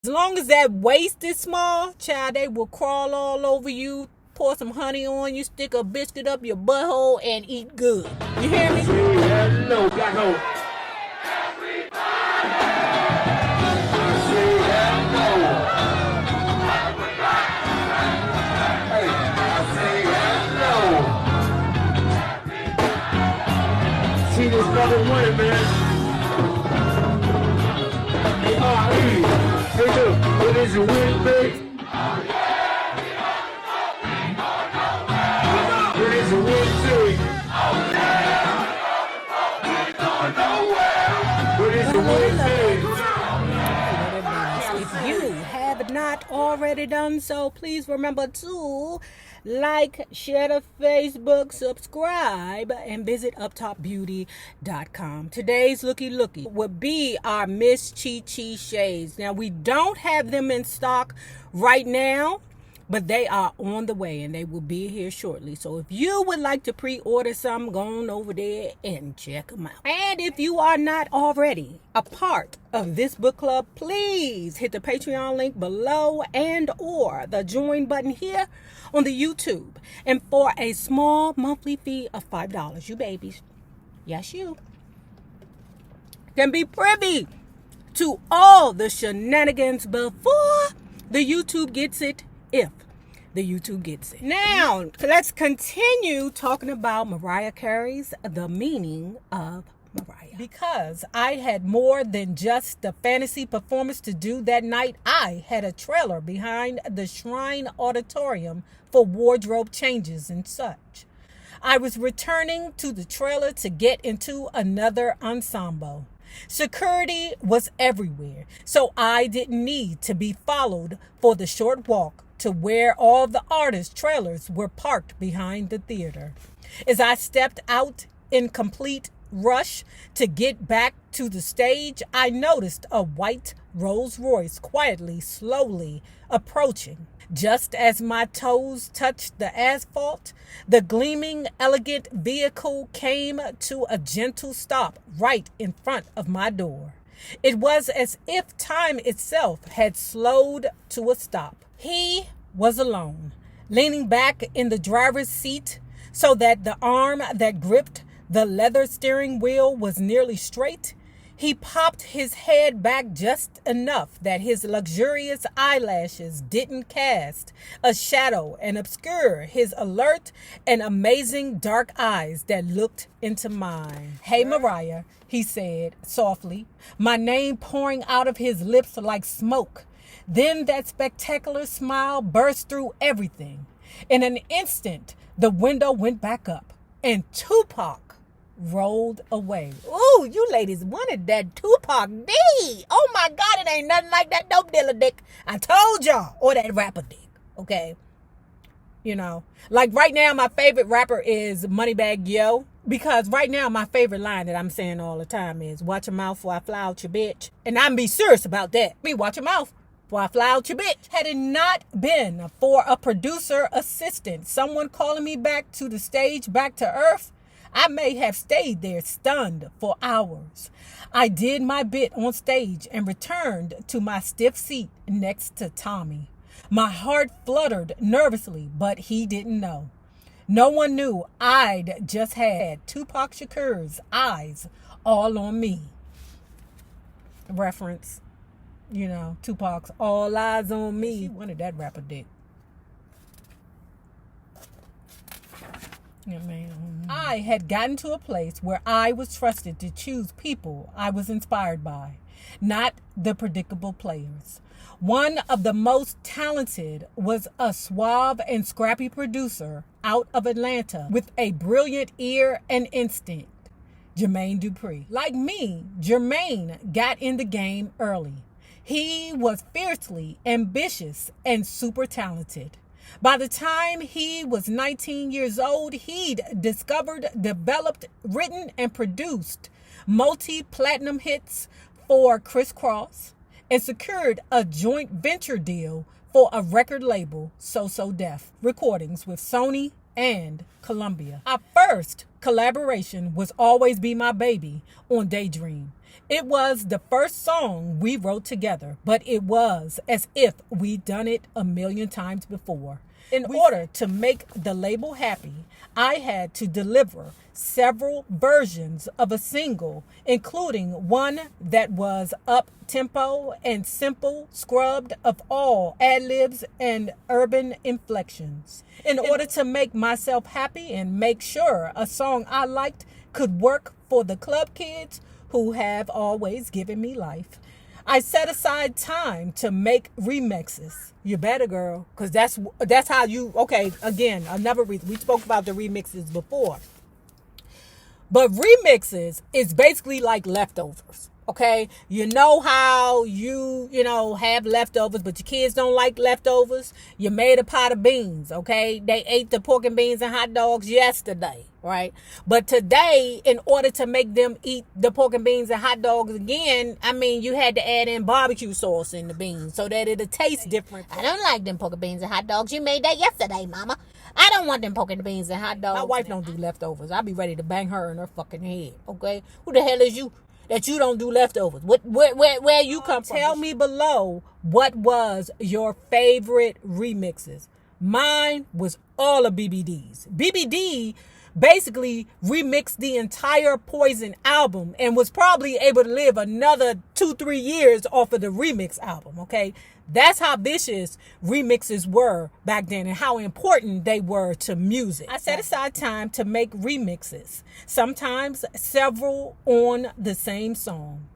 As long as that waist is small, child, they will crawl all over you, pour some honey on you, stick a biscuit up your butthole, and eat good. You hear me? Hello, black hole. See this number one, man. Hey, look, what is your win, babe? What is your win, babe? What is your win, babe? If you have not already done so, please remember to like, share the Facebook, subscribe, and visit uptopbeauty.com. Today's looky would be our Miss Chi Chi shades. Now, we don't have them in stock right now, but they are on the way and they will be here shortly. So if you would like to pre-order some, go on over there and check them out. And if you are not already a part of this book club, please hit the Patreon link below and or the join button here on the YouTube. And for a small monthly fee of $5, you babies, yes you, can be privy to all the shenanigans before the YouTube gets it, if the YouTube gets it. Now, let's continue talking about Mariah Carey's The Meaning of Mariah. Because I had more than just the fantasy performance to do that night, I had a trailer behind the Shrine Auditorium for wardrobe changes and such. I was returning to the trailer to get into another ensemble. Security was everywhere, so I didn't need to be followed for the short walk to where all the artists' trailers were parked behind the theater. As I stepped out in complete rush to get back to the stage, I noticed a white Rolls Royce quietly, slowly approaching. Just as my toes touched the asphalt, the gleaming, elegant vehicle came to a gentle stop right in front of my door. It was as if time itself had slowed to a stop. He was alone, leaning back in the driver's seat so that the arm that gripped the leather steering wheel was nearly straight. He popped his head back just enough that his luxurious eyelashes didn't cast a shadow and obscure his alert and amazing dark eyes that looked into mine. "Hey, Mariah," he said softly, my name pouring out of his lips like smoke. Then that spectacular smile burst through everything. In an instant, the window went back up and Tupac rolled away. Ooh, you ladies wanted that Tupac D. Oh my God, it ain't nothing like that dope dealer dick. I told y'all. Or that rapper dick, okay? You know, like right now, my favorite rapper is Moneybagg Yo. Because right now, my favorite line that I'm saying all the time is, watch your mouth before I fly out your bitch. And I'm be serious about that. Watch your mouth before I fly out your bitch. Had it not been for a producer assistant, someone calling me back to the stage, back to earth, I may have stayed there stunned for hours. I did my bit on stage and returned to my stiff seat next to Tommy. My heart fluttered nervously, but he didn't know. No one knew I'd just had Tupac Shakur's eyes all on me. Reference, you know, Tupac's all eyes on me. She wanted that rapper dick. Yeah, man. I had gotten to a place where I was trusted to choose people I was inspired by, not the predictable players. One of the most talented was a suave and scrappy producer out of Atlanta with a brilliant ear and instinct, Jermaine Dupri. Like me, Jermaine got in the game early. He was fiercely ambitious and super talented. By the time he was 19 years old, he'd discovered, developed, written, and produced multi-platinum hits for Criss Cross and secured a joint venture deal for a record label, So Def Recordings, with Sony and Columbia. Our first collaboration was Always Be My Baby on Daydream. It was the first song we wrote together, but it was as if we'd done it a million times before. In order to make the label happy, I had to deliver several versions of a single, including one that was up-tempo and simple, scrubbed of all ad-libs and urban inflections. In order to make myself happy and make sure a song I liked could work for the club kids who have always given me life, I set aside time to make remixes. You better, girl, because that's how you, okay, again, another reason. We spoke about the remixes before. But remixes is basically like leftovers, okay? You know how you have leftovers, but your kids don't like leftovers? You made a pot of beans, okay? They ate the pork and beans and hot dogs yesterday, right? But today, in order to make them eat the pork and beans and hot dogs again, I mean, you had to add in barbecue sauce in the beans so that it'll taste different. I don't like them pork and beans and hot dogs. You made that yesterday, Mama. I don't want them pork and beans and hot dogs. My wife don't do leftovers. I'll be ready to bang her in her fucking head, okay? Who the hell is you that you don't do leftovers? Where you come from? Tell me below what was your favorite remixes. Mine was all of BBD's. BBD basically remixed the entire Poison album and was probably able to live another 2-3 years off of the remix album, okay? That's how vicious remixes were back then and how important they were to music. I set aside time to make remixes, sometimes several on the same song.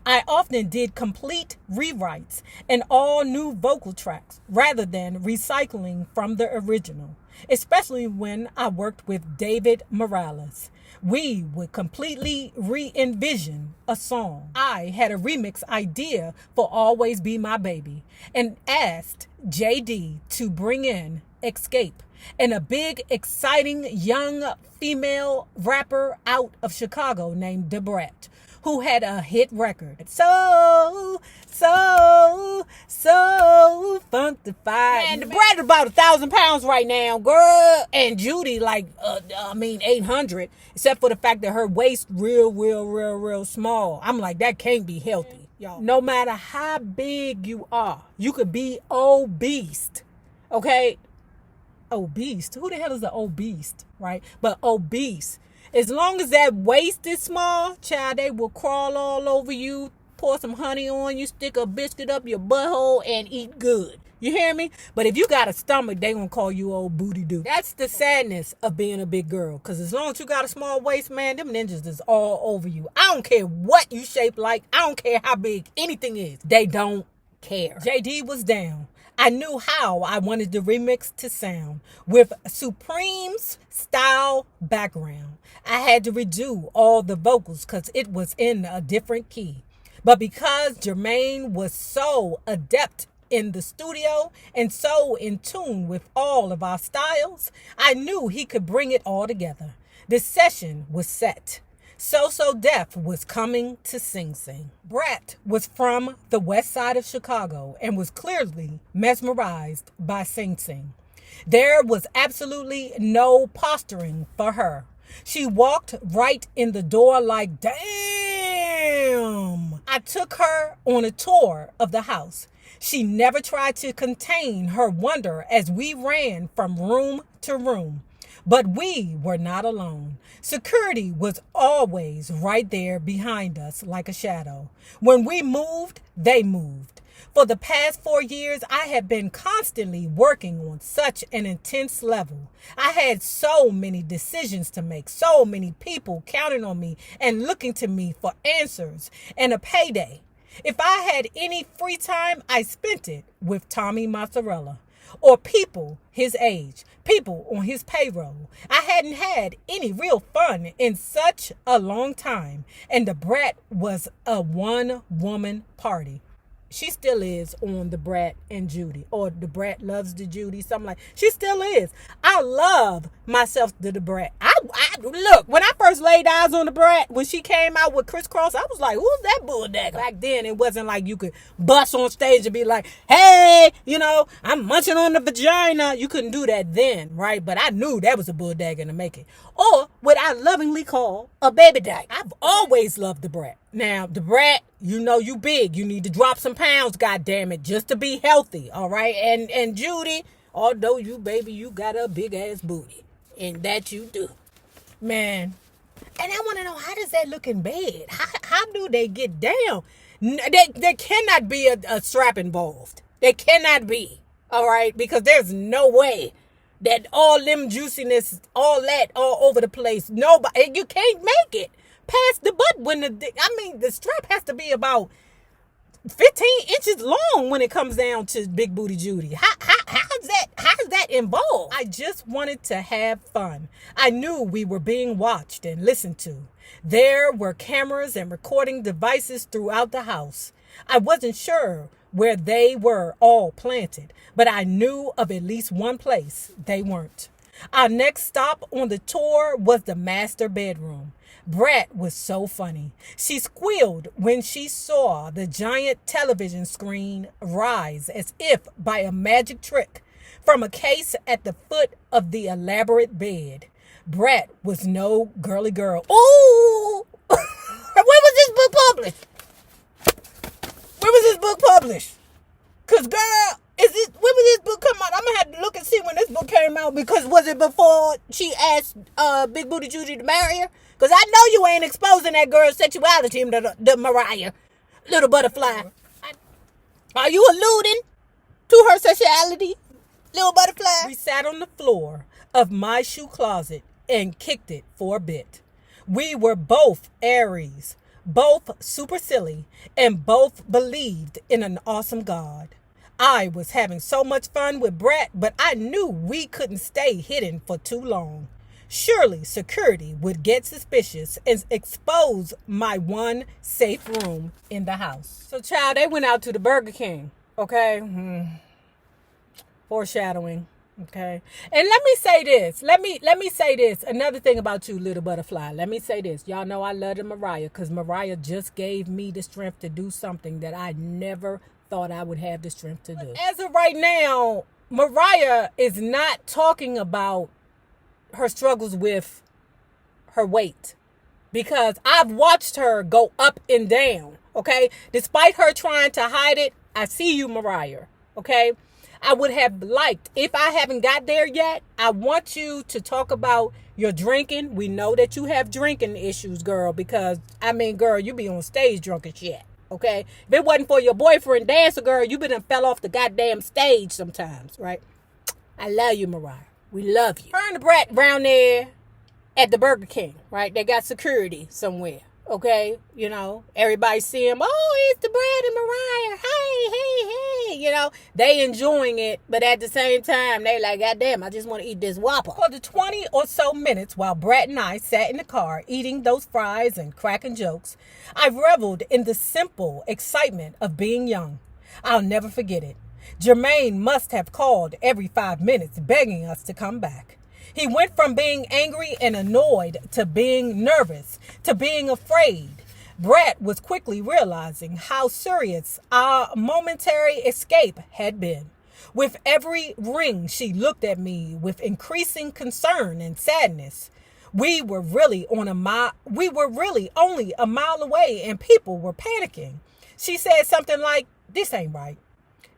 I often did complete rewrites and all new vocal tracks rather than recycling from the original, especially when I worked with David Morales. We would completely re-envision a song. I had a remix idea for Always Be My Baby and asked JD to bring in Escape and a big, exciting young female rapper out of Chicago named Brat, who had a hit record. So funkified. And the Brat is about 1,000 pounds right now, girl. And Judy, 800, except for the fact that her waist real small. I'm like, that can't be healthy, y'all. No matter how big you are, you could be obese, okay? Obese. Who the hell is an obese, right? But obese. As long as that waist is small, child, they will crawl all over you, pour some honey on you, stick a biscuit up your butthole, and eat good. You hear me? But if you got a stomach, they gonna call you old booty doo. That's the sadness of being a big girl. Because as long as you got a small waist, man, them ninjas is all over you. I don't care what you shape like. I don't care how big anything is. They don't care. JD was down. I knew how I wanted the remix to sound with Supreme's style background. I had to redo all the vocals because it was in a different key. But because Jermaine was so adept in the studio and so in tune with all of our styles, I knew he could bring it all together. The session was set. So Def was coming to Sing Sing. Brat was from the west side of Chicago and was clearly mesmerized by Sing Sing. There was absolutely no posturing for her. She walked right in the door like, damn. I took her on a tour of the house. She never tried to contain her wonder as we ran from room to room. But we were not alone. Security was always right there behind us like a shadow. When we moved, they moved. For the past 4 years, I have been constantly working on such an intense level. I had so many decisions to make, so many people counting on me and looking to me for answers and a payday. If I had any free time, I spent it with Tommy Mozzarella or people his age, people on his payroll. I hadn't had any real fun in such a long time, and the Brat was a one-woman party. She still is on the Brat and Judy, or the Brat loves the Judy, something like. She still is. I love myself to the Brat. I look, when I first laid eyes on the Brat, when she came out with Crisscross, I was like, who's that bulldog? Back then, it wasn't like you could bust on stage and be like, hey, I'm munching on the vagina. You couldn't do that then, right? But I knew that was a bulldog in the making. Or what I lovingly call a baby diaper. I've always loved the Brat. Now, the Brat, you know you big. You need to drop some pounds, goddammit, just to be healthy, all right? And Judy, although you, baby, you got a big-ass booty. And that you do. Man. And I want to know, how does that look in bed? How do they get down? There cannot be a strap involved. There cannot be, all right? Because there's no way that all them juiciness, all that, all over the place. Nobody, you can't make it past the butt when the strap has to be about 15 inches long when it comes down to Big Booty Judy. How's that involved? I just wanted to have fun. I knew we were being watched and listened to. There were cameras and recording devices throughout the house. I wasn't sure where they were all planted, but I knew of at least one place they weren't. Our next stop on the tour was the master bedroom. Brat was so funny. She squealed when she saw the giant television screen rise as if by a magic trick from a case at the foot of the elaborate bed. Brat was no girly girl. Ooh! When was this book published? When was this book published? Cause girl, when was this book come out? I'm gonna have to look and see when this book came out, because was it before she asked Big Booty Judy to marry her? Cause I know you ain't exposing that girl's sexuality to the Mariah, little butterfly. Are you alluding to her sexuality, little butterfly? We sat on the floor of my shoe closet and kicked it for a bit. We were both Aries, both super silly, and both believed in an awesome God. I was having so much fun with Brat, but I knew we couldn't stay hidden for too long. Surely security would get suspicious and expose my one safe room in the house. So, child, they went out to the Burger King, okay? Foreshadowing. Okay. And let me say this. Let me say this. Another thing about you, little butterfly. Let me say this. Y'all know I love the Mariah, because Mariah just gave me the strength to do something that I never thought I would have the strength to do. As of right now, Mariah is not talking about her struggles with her weight, because I've watched her go up and down. Okay. Despite her trying to hide it, I see you, Mariah. Okay. I would have liked, if I haven't got there yet, I want you to talk about your drinking. We know that you have drinking issues, girl, because, girl, you be on stage drunk as shit, okay? If it wasn't for your boyfriend dancer, girl, you been fell off the goddamn stage sometimes, right? I love you, Mariah. We love you. Her and the Brat round there at the Burger King, right? They got security somewhere. Okay, you know, everybody see him. Oh, it's the Brat and Mariah. Hey. They enjoying it, but at the same time, they like, goddamn, I just want to eat this Whopper. For the 20 or so minutes while Brat and I sat in the car eating those fries and cracking jokes, I reveled in the simple excitement of being young. I'll never forget it. Jermaine must have called every 5 minutes begging us to come back. He went from being angry and annoyed to being nervous to being afraid. Brat was quickly realizing how serious our momentary escape had been. With every ring, she looked at me with increasing concern and sadness. We were really only a mile away, and people were panicking. She said something like, "This ain't right.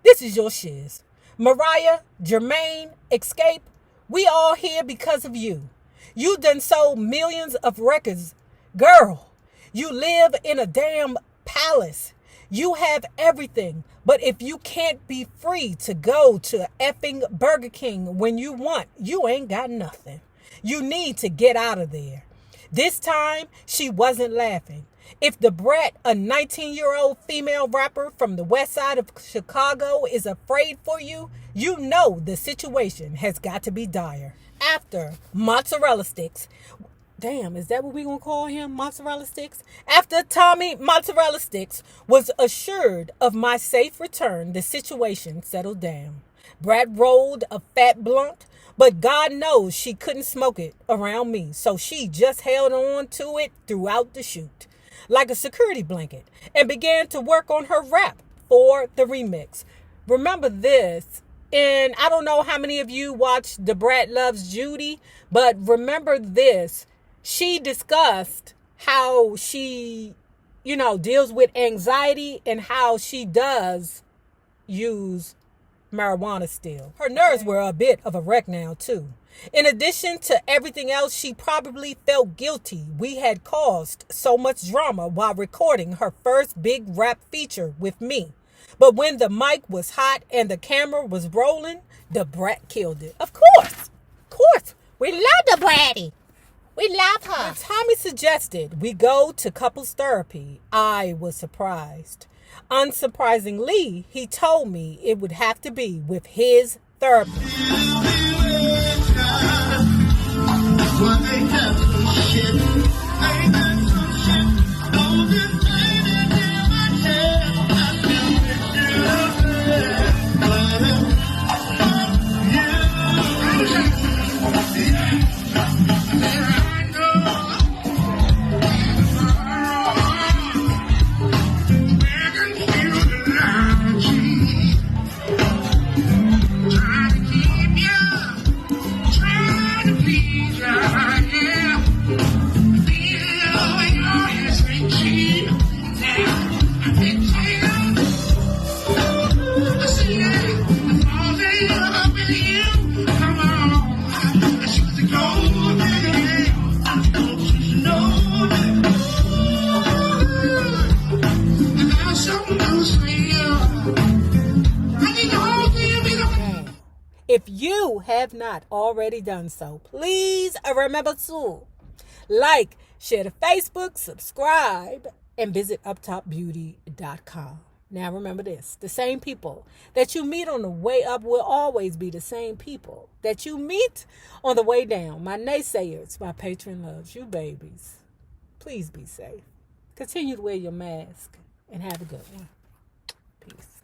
This is your shiz. Mariah, Jermaine, escape. We all here because of you. You done sold millions of records. Girl, you live in a damn palace. You have everything. But if you can't be free to go to effing Burger King when you want, you ain't got nothing. You need to get out of there." This time, she wasn't laughing. If the Brat, a 19-year-old female rapper from the west side of Chicago, is afraid for you, you know the situation has got to be dire. After mozzarella sticks, damn, is that what we gonna call him? Mozzarella sticks? After Tommy Mozzarella Sticks was assured of my safe return, the situation settled down. Brat rolled a fat blunt, but God knows she couldn't smoke it around me, so she just held on to it throughout the shoot like a security blanket and began to work on her rap for the remix. Remember this, and I don't know how many of you watched The Brat Loves Judy, but remember this. she discussed how she, deals with anxiety and how she does use marijuana still. Her nerves were a bit of a wreck now, too. In addition to everything else, she probably felt guilty we had caused so much drama while recording her first big rap feature with me. But when the mic was hot and the camera was rolling, the Brat killed it. Of course. We love the Bratty. We love her. When Tommy suggested we go to couples therapy, I was surprised. Unsurprisingly, he told me it would have to be with his therapist. If you have not already done so, please remember to like, share the Facebook, subscribe, and visit uptopbeauty.com. Now remember this, the same people that you meet on the way up will always be the same people that you meet on the way down. My naysayers, my patron loves you babies. Please be safe. Continue to wear your mask and have a good one. Peace.